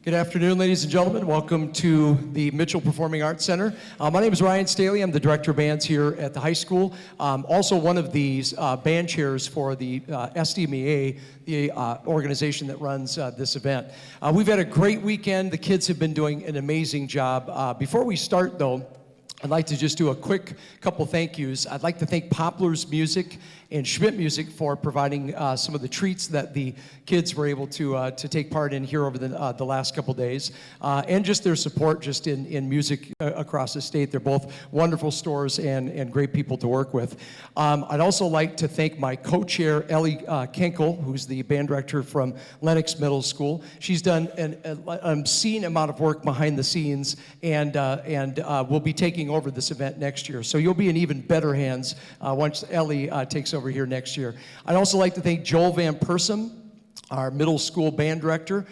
Good afternoon, ladies and gentlemen. Welcome to the Mitchell Performing Arts Center. My name is Ryan Staley. I'm the director of bands here at the high school. Also one of these band chairs for the SDMEA, the organization that runs this event. We've had a great weekend. The kids have been doing an amazing job. Before we start, though, I'd like to just do a quick couple thank yous. I'd like to thank Poplar's Music and Schmidt Music for providing some of the treats that the kids were able to take part in here over the last couple days, and just their support just in music across the state. They're both wonderful stores and great people to work with. I'd also like to thank my co-chair, Ellie Kenkel, who's the band director from Lenox Middle School. She's done an obscene amount of work behind the scenes and will be taking over this event next year. So you'll be in even better hands once Ellie takes over here next year. I'd also like to thank Joel Van Persum, our middle school band director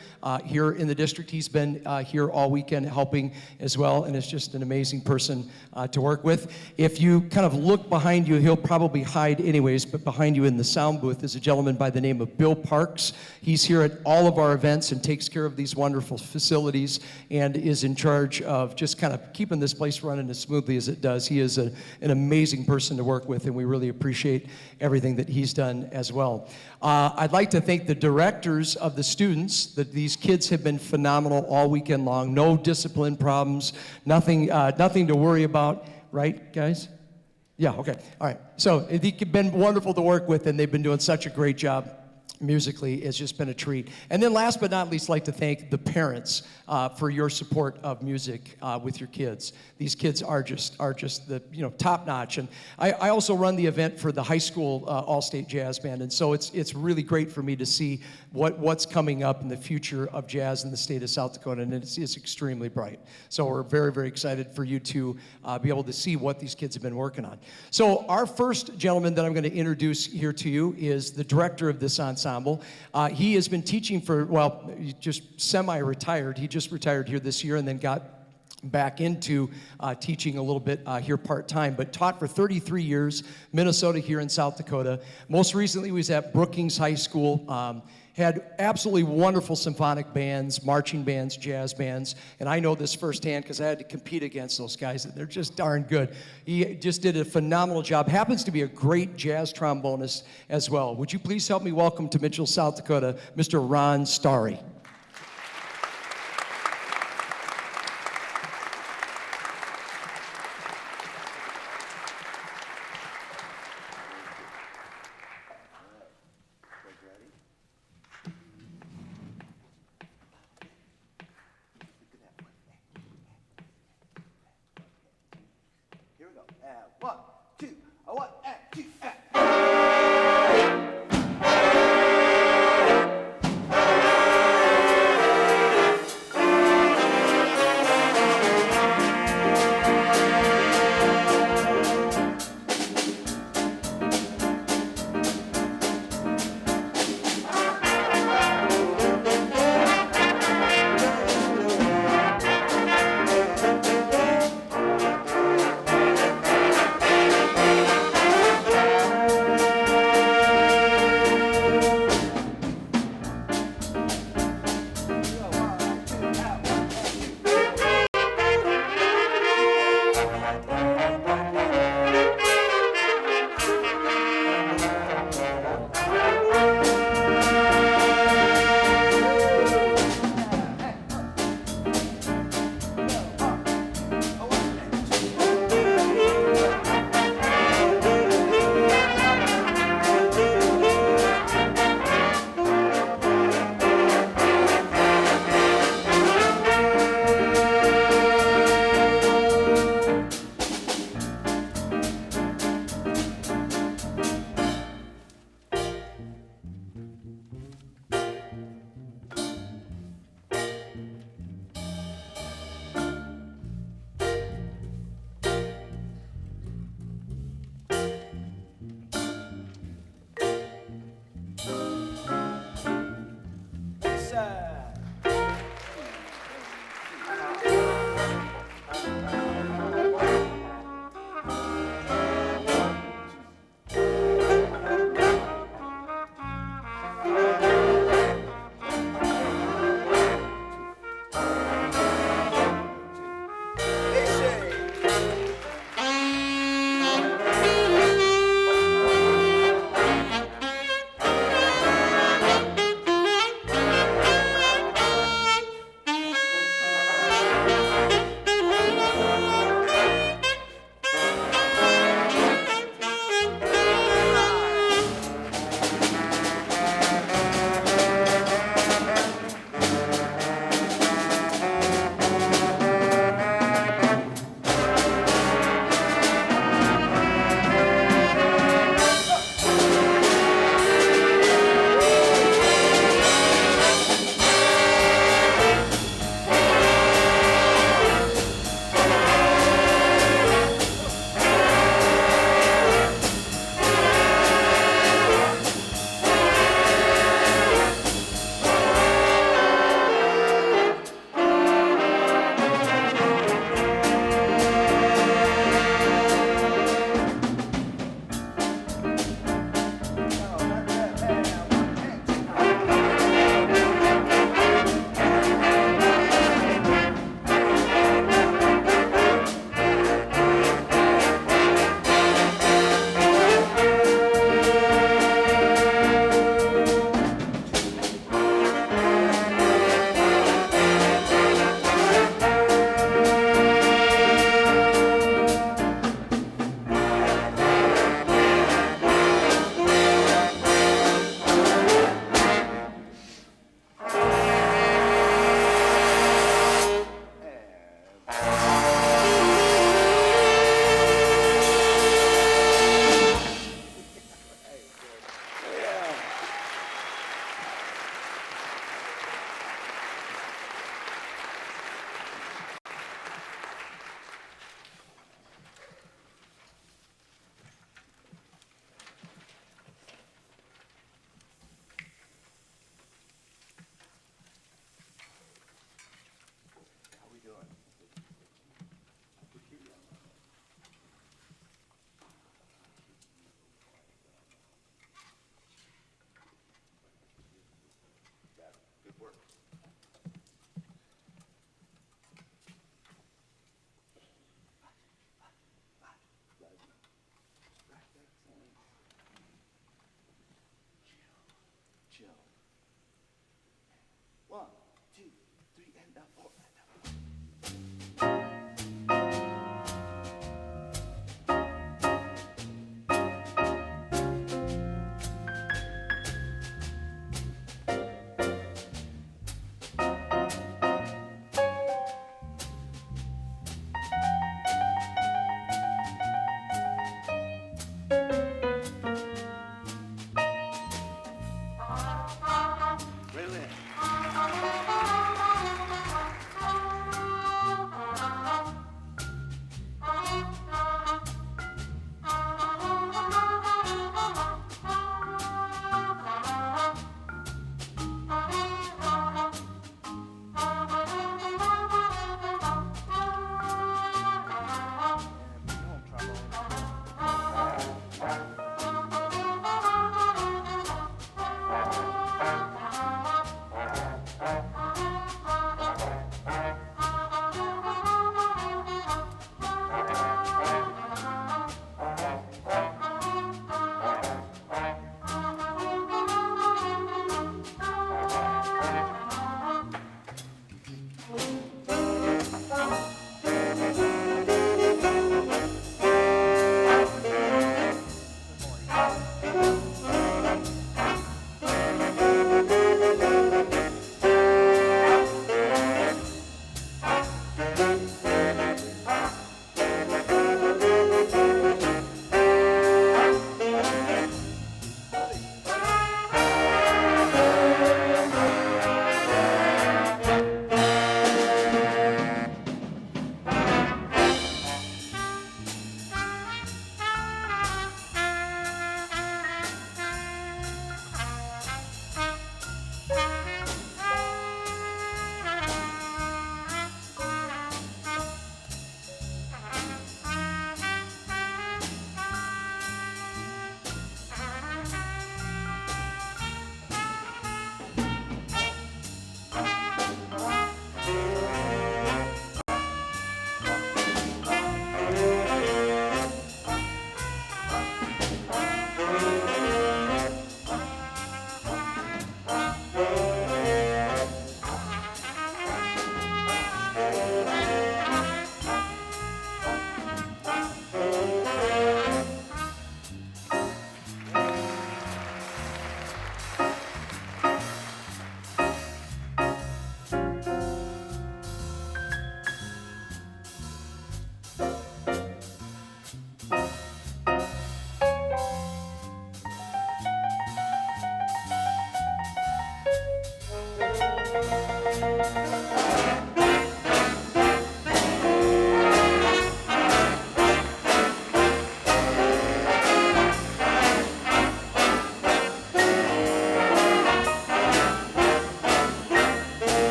here in the district. He's been here all weekend helping as well, and is just an amazing person to work with. If you kind of look behind you, he'll probably hide anyways, but behind you in the sound booth is a gentleman by the name of Bill Parks. He's here at all of our events and takes care of these wonderful facilities and is in charge of just kind of keeping this place running as smoothly as it does. He is an amazing person to work with, and we really appreciate everything that he's done as well. I'd like to thank the directors of the students. That these kids have been phenomenal all weekend long. No discipline problems, nothing to worry about, right, guys? Yeah, okay, all right. So they've been wonderful to work with, and they've been doing such a great job musically. It's just been a treat. And then last but not least, I'd like to thank the parents for your support of music with your kids. These kids are just the top notch. And I also run the event for the high school all-state jazz band, and so it's really great for me to see what's coming up in the future of jazz in the state of South Dakota, and it's extremely bright. So we're very, very excited for you to be able to see what these kids have been working on. So our first gentleman that I'm going to introduce here to you is the director of this ensemble. He has been teaching for, well, just semi-retired. He just retired here this year and then got back into teaching a little bit here part-time, but taught for 33 years, Minnesota here in South Dakota. Most recently, he was at Brookings High School. Had absolutely wonderful symphonic bands, marching bands, jazz bands, and I know this firsthand because I had to compete against those guys, and they're just darn good. He just did a phenomenal job. Happens to be a great jazz trombonist as well. Would you please help me welcome to Mitchell, South Dakota, Mr. Ron Starry.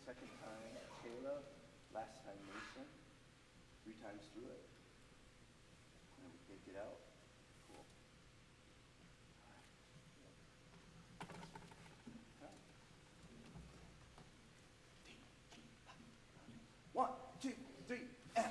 second time Kayla, last time Mason, 3 times through it. And we take it out. Cool. All right. 1, 2, 3, and.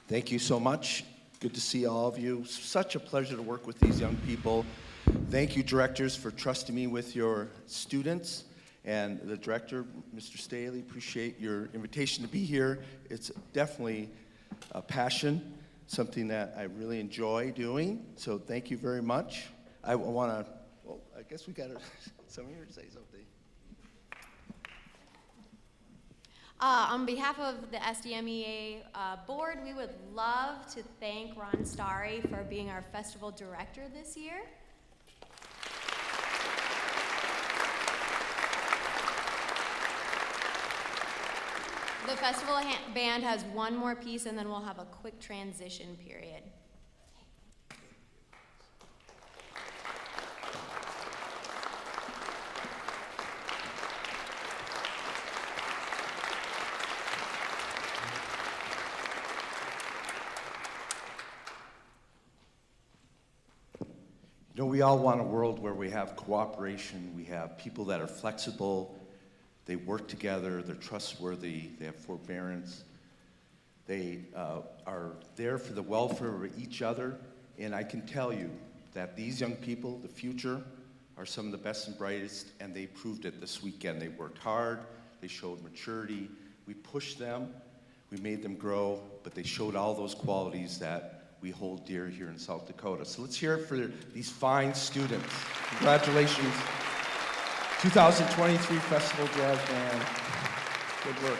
Thank you so much. Good to see all of you. Such a pleasure to work with these young people. Thank you, directors, for trusting me with your students. And the director, Mr. Staley, appreciate your invitation to be here. It's definitely a passion, something that I really enjoy doing. So thank you very much. I want to, well, I guess we got someone here to say something. On behalf of the SDMEA board, we would love to thank Ron Starry for being our festival director this year. The festival band has one more piece, and then we'll have a quick transition period. You know, we all want a world where we have cooperation, we have people that are flexible, they work together, they're trustworthy, they have forbearance, they are there for the welfare of each other. And I can tell you that these young people, the future, are some of the best and brightest, and they proved it this weekend. They worked hard, they showed maturity, we pushed them, we made them grow, but they showed all those qualities that we hold dear here in South Dakota. So let's hear it for these fine students. Congratulations. 2023 Festival Jazz Band. Good work.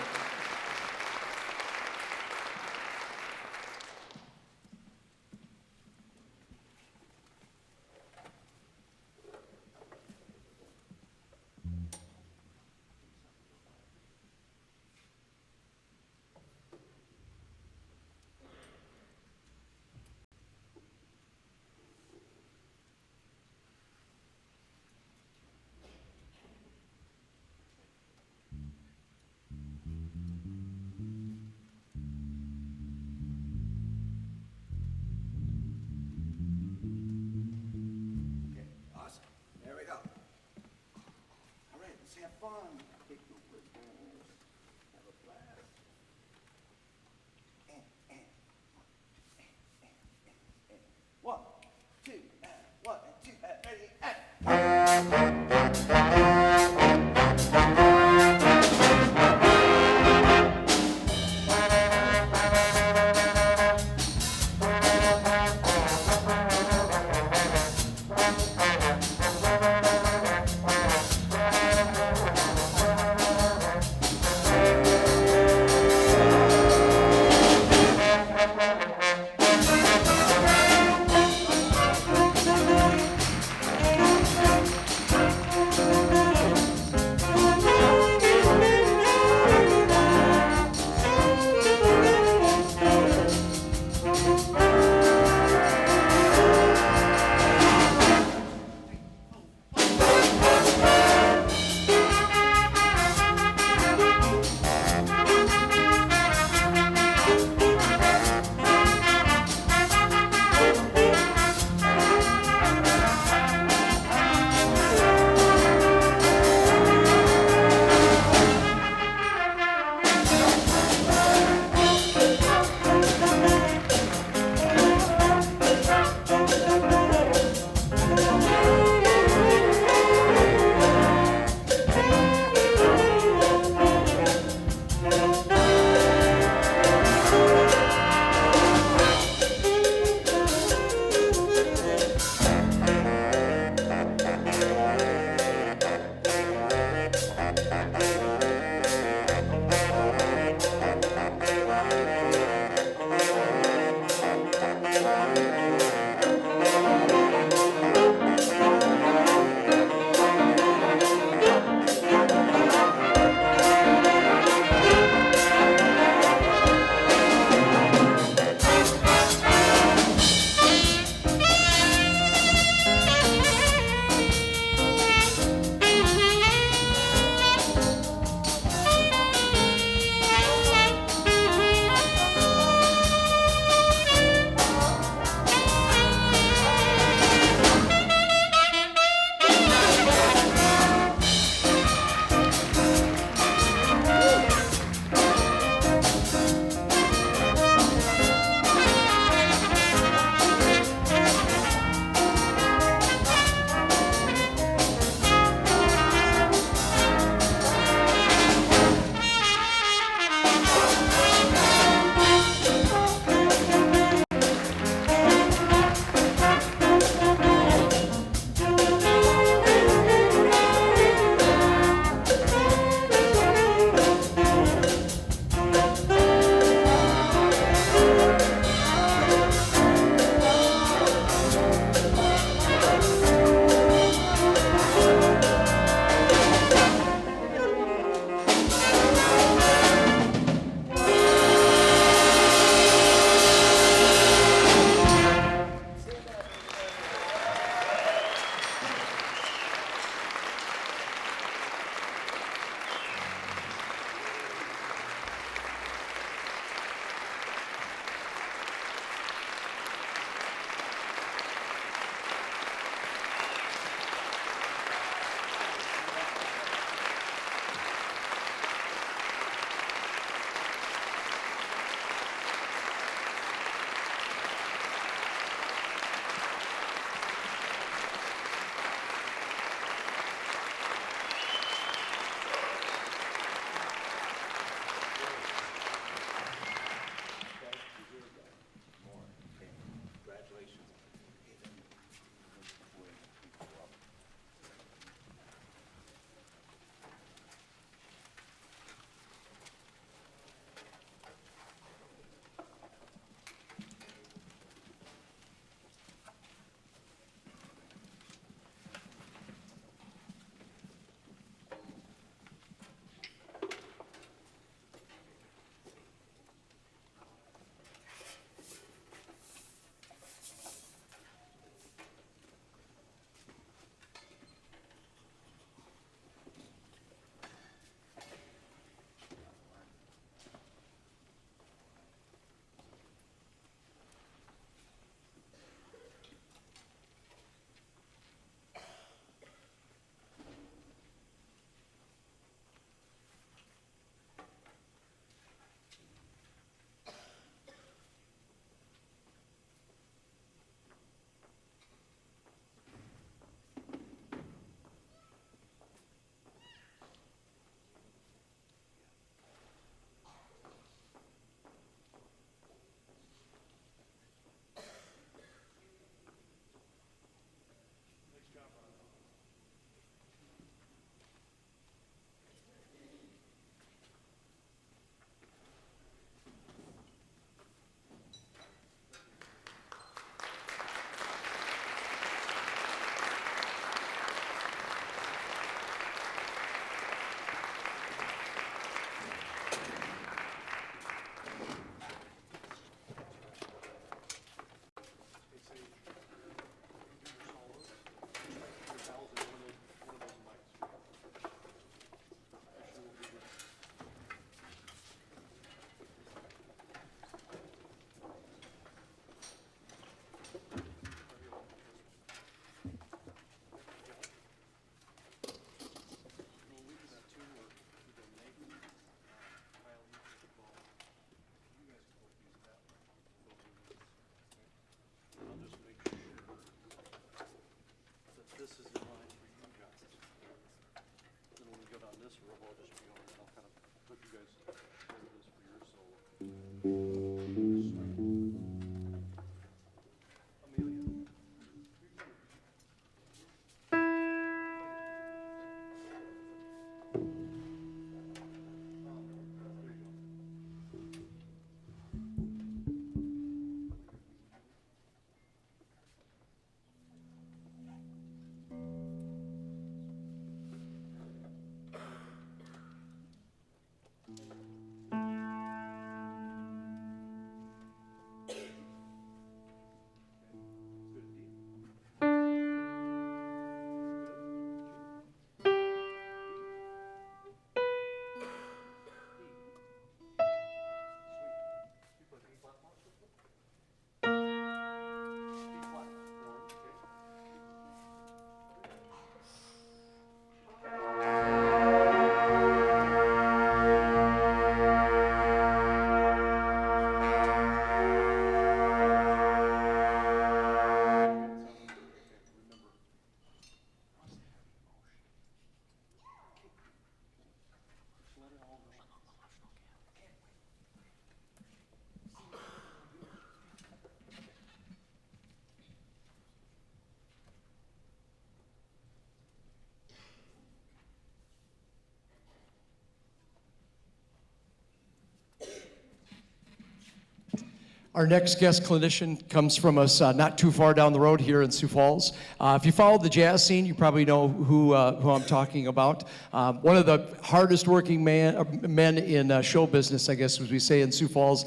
Our next guest clinician comes from us not too far down the road here in Sioux Falls. If you follow the jazz scene, you probably know who I'm talking about. One of the hardest working men in show business, I guess as we say in Sioux Falls,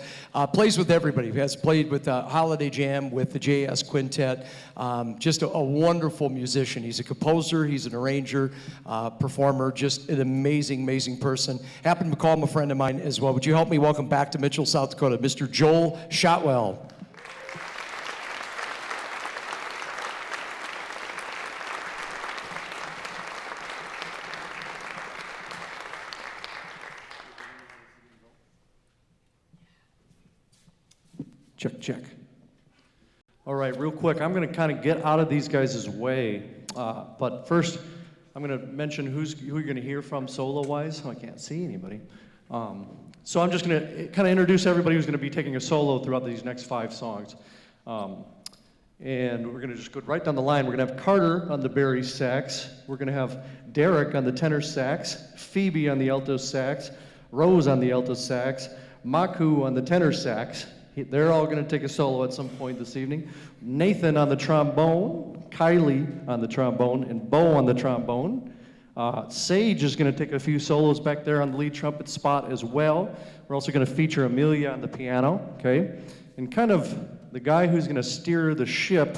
plays with everybody. He has played with Holiday Jam, with the JS Quintet, just a wonderful musician. He's a composer, he's an arranger, performer, just an amazing, amazing person. Happened to call him a friend of mine as well. Would you help me welcome back to Mitchell, South Dakota, Mr. Joel Shotwell. Check, check. All right, real quick, I'm going to kind of get out of these guys' way. But first, I'm going to mention who you're going to hear from solo-wise. Oh, I can't see anybody. So I'm just going to kind of introduce everybody who's going to be taking a solo throughout these next 5 songs. And we're going to just go right down the line. We're going to have Carter on the bass sax. We're going to have Derek on the tenor sax, Phoebe on the alto sax, Rose on the alto sax, Maku on the tenor sax. They're all going to take a solo at some point this evening. Nathan on the trombone, Kylie on the trombone, and Bo on the trombone. Sage is going to take a few solos back there on the lead trumpet spot as well. We're also going to feature Amelia on the piano, okay? And kind of the guy who's going to steer the ship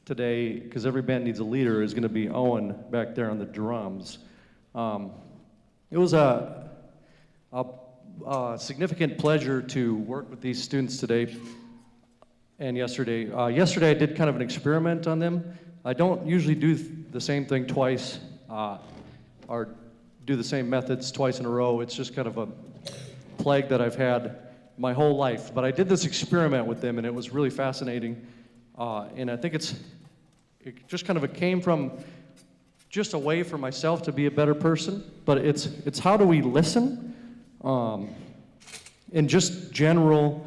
today, because every band needs a leader, is going to be Owen back there on the drums. It was a significant pleasure to work with these students today and yesterday. Yesterday I did kind of an experiment on them. I don't usually do the same thing twice or do the same methods twice in a row. It's just kind of a plague that I've had my whole life. But I did this experiment with them, and it was really fascinating. And I think it just kind of came from just a way for myself to be a better person. But it's how do we listen? In just general,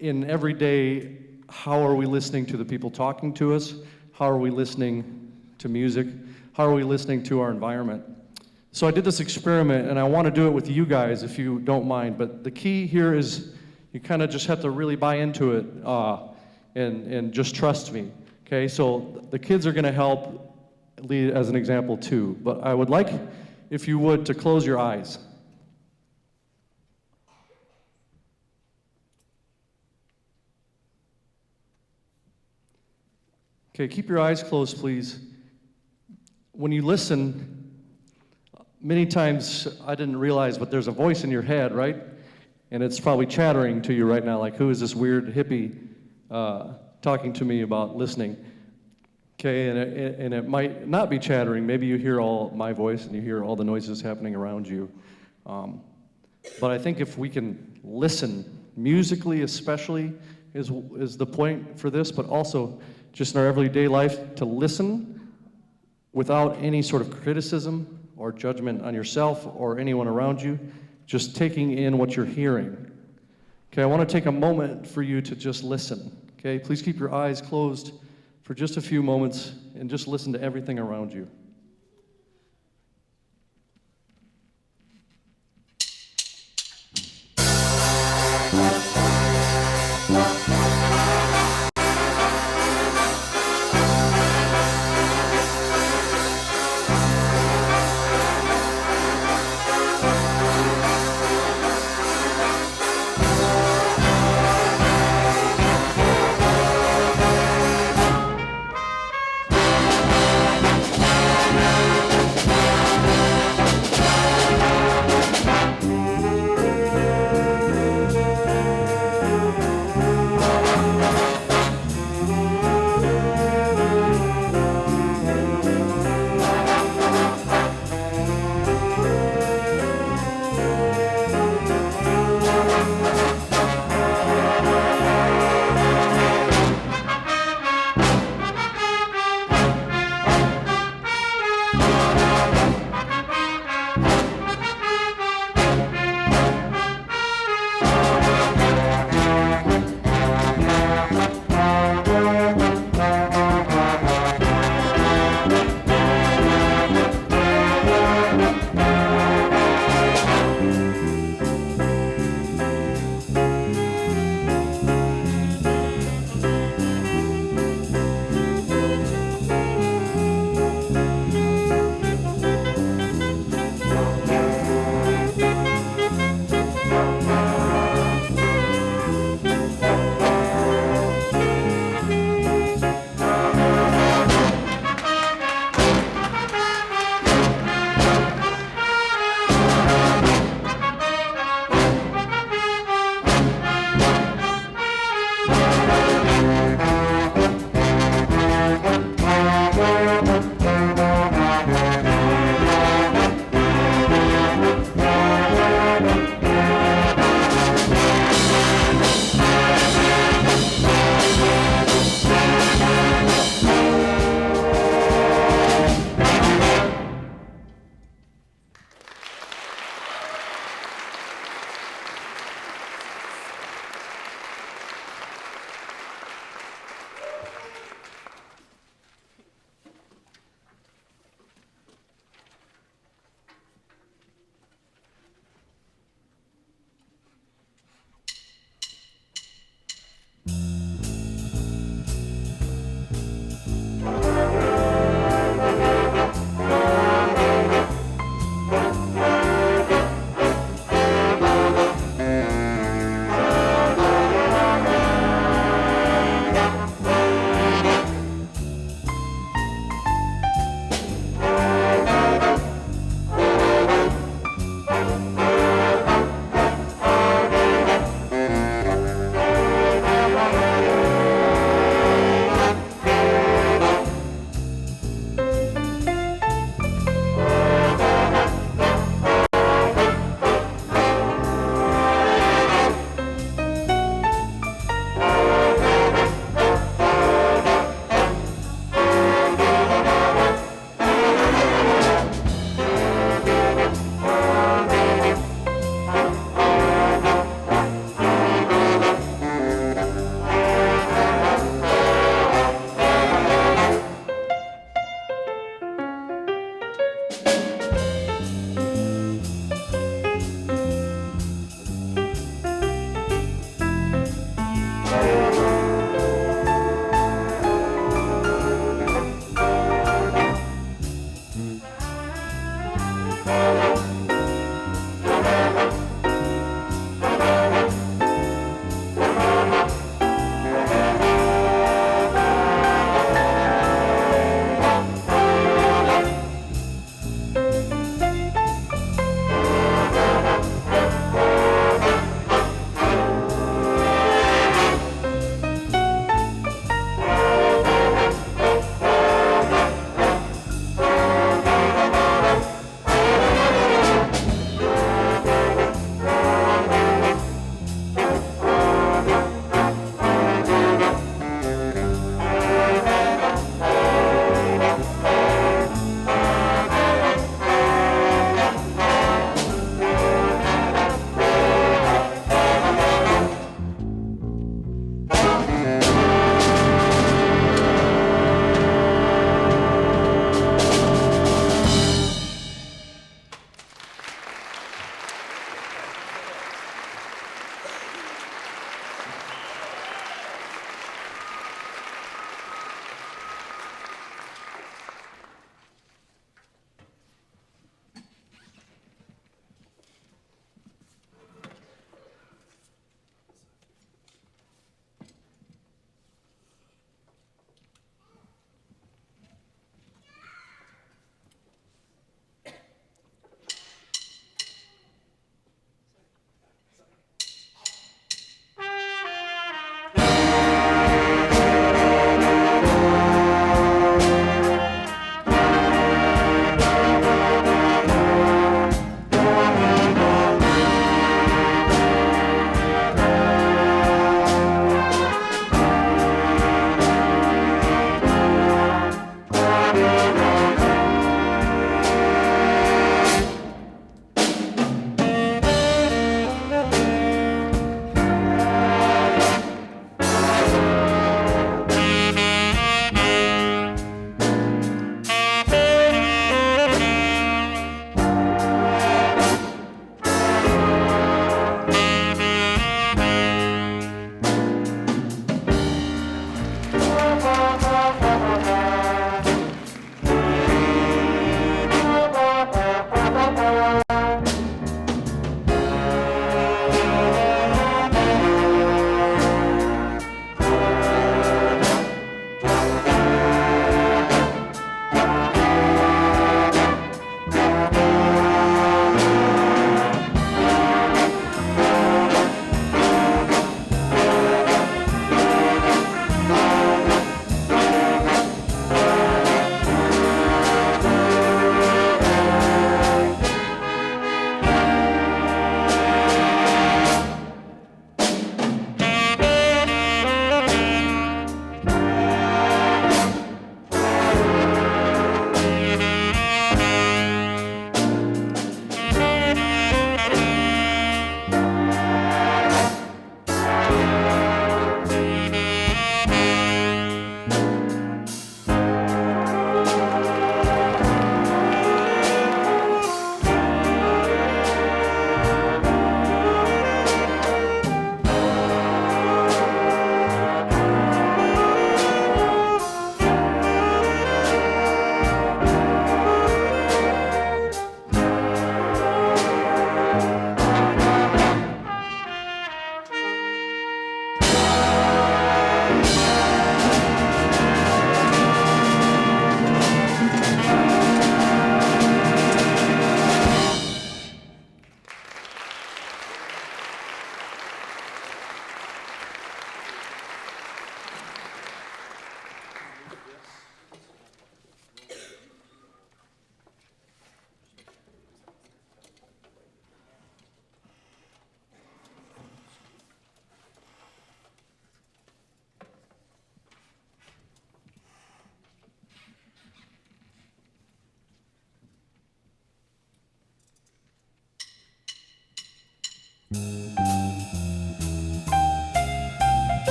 in everyday, how are we listening to the people talking to us? How are we listening to music? How are we listening to our environment? So I did this experiment, and I want to do it with you guys, if you don't mind. But the key here is you kind of just have to really buy into it and just trust me. Okay, so the kids are going to help lead as an example too. But I would like, if you would, to close your eyes. Okay, keep your eyes closed, please. When you listen, many times I didn't realize, but there's a voice in your head, right? And it's probably chattering to you right now, like, who is this weird hippie talking to me about listening? Okay, and it might not be chattering. Maybe you hear all my voice and you hear all the noises happening around you. But I think if we can listen, musically especially, is the point for this, but also just in our everyday life, to listen without any sort of criticism or judgment on yourself or anyone around you, just taking in what you're hearing. Okay, I want to take a moment for you to just listen. Okay, please keep your eyes closed for just a few moments and just listen to everything around you.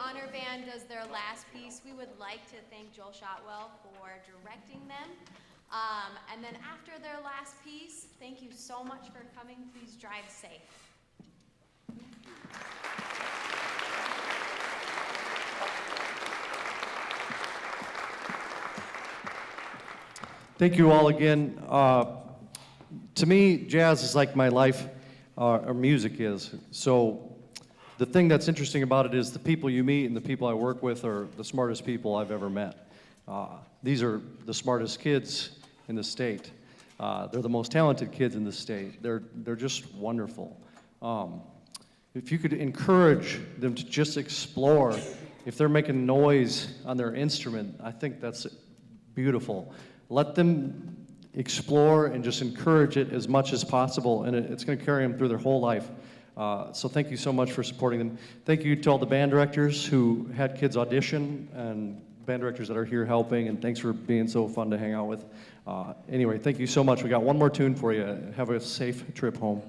honor band does their last piece, we would like to thank Joel Shotwell for directing them. And then after their last piece, thank you so much for coming. Please drive safe. Thank you all again. To me, jazz is like my life, or music is. So the thing that's interesting about it is the people you meet and the people I work with are the smartest people I've ever met. These are the smartest kids in the state. They're the most talented kids in the state. They're just wonderful. If you could encourage them to just explore, if they're making noise on their instrument, I think that's beautiful. Let them explore and just encourage it as much as possible, and it's going to carry them through their whole life. So thank you so much for supporting them. Thank you to all the band directors who had kids audition, and band directors that are here helping, and thanks for being so fun to hang out with. Anyway, thank you so much. We got one more tune for you. Have a safe trip home.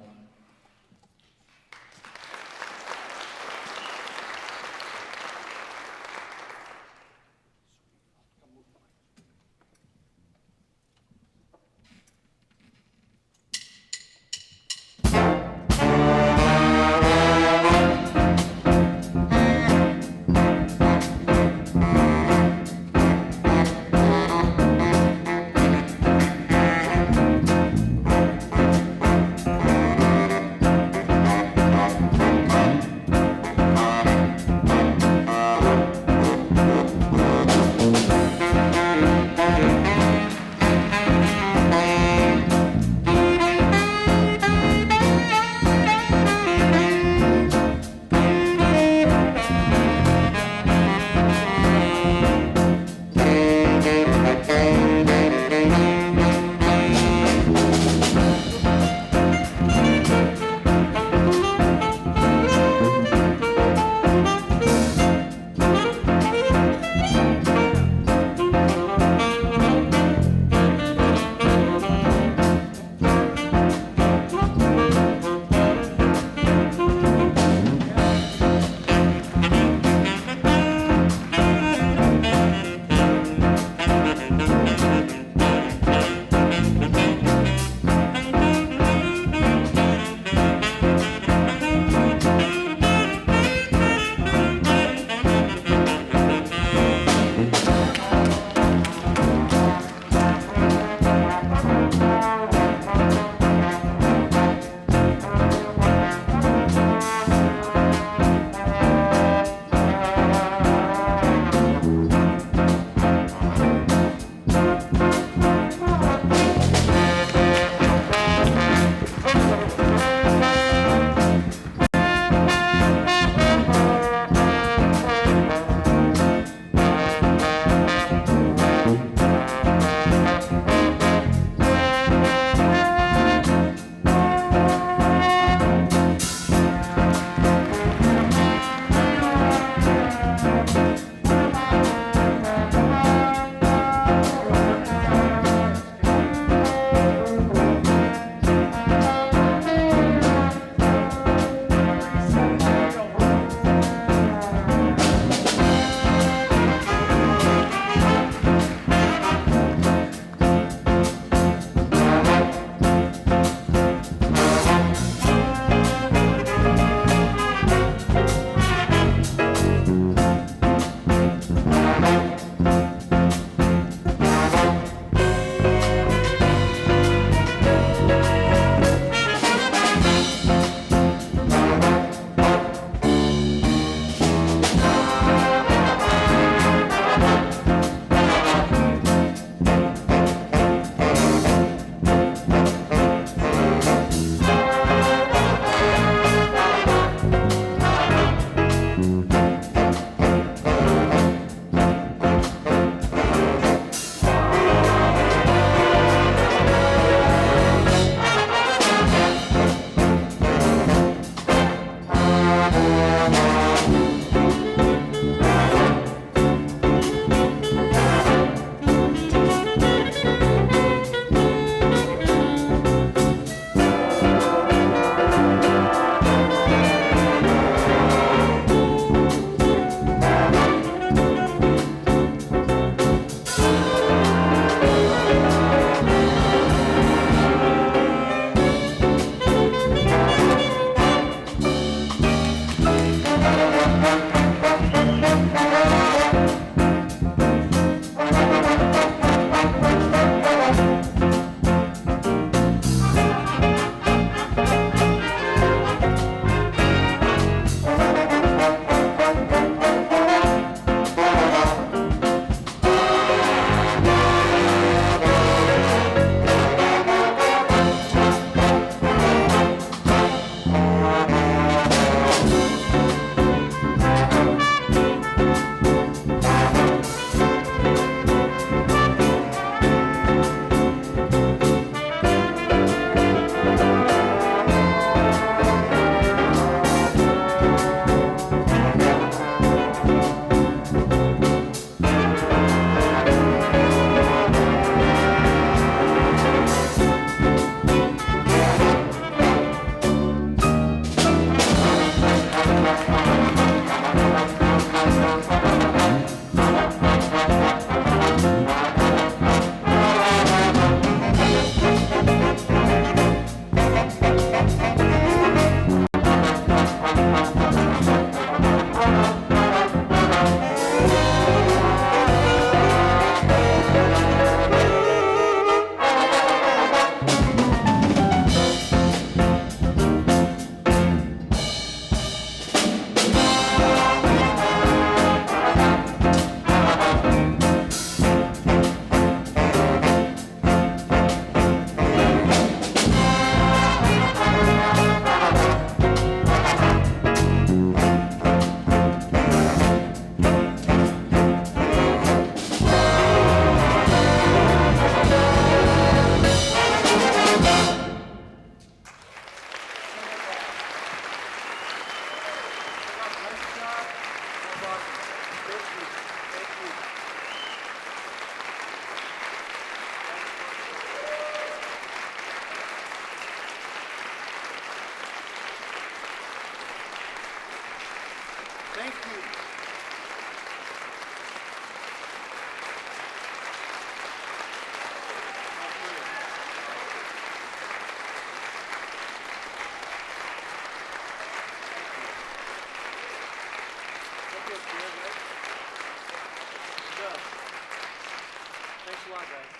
on, guys.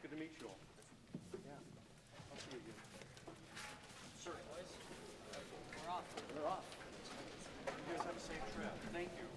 Good to meet you all. Yeah. I'll see you again. Sir. We're off. We're off. You guys have a safe trip. Thank you.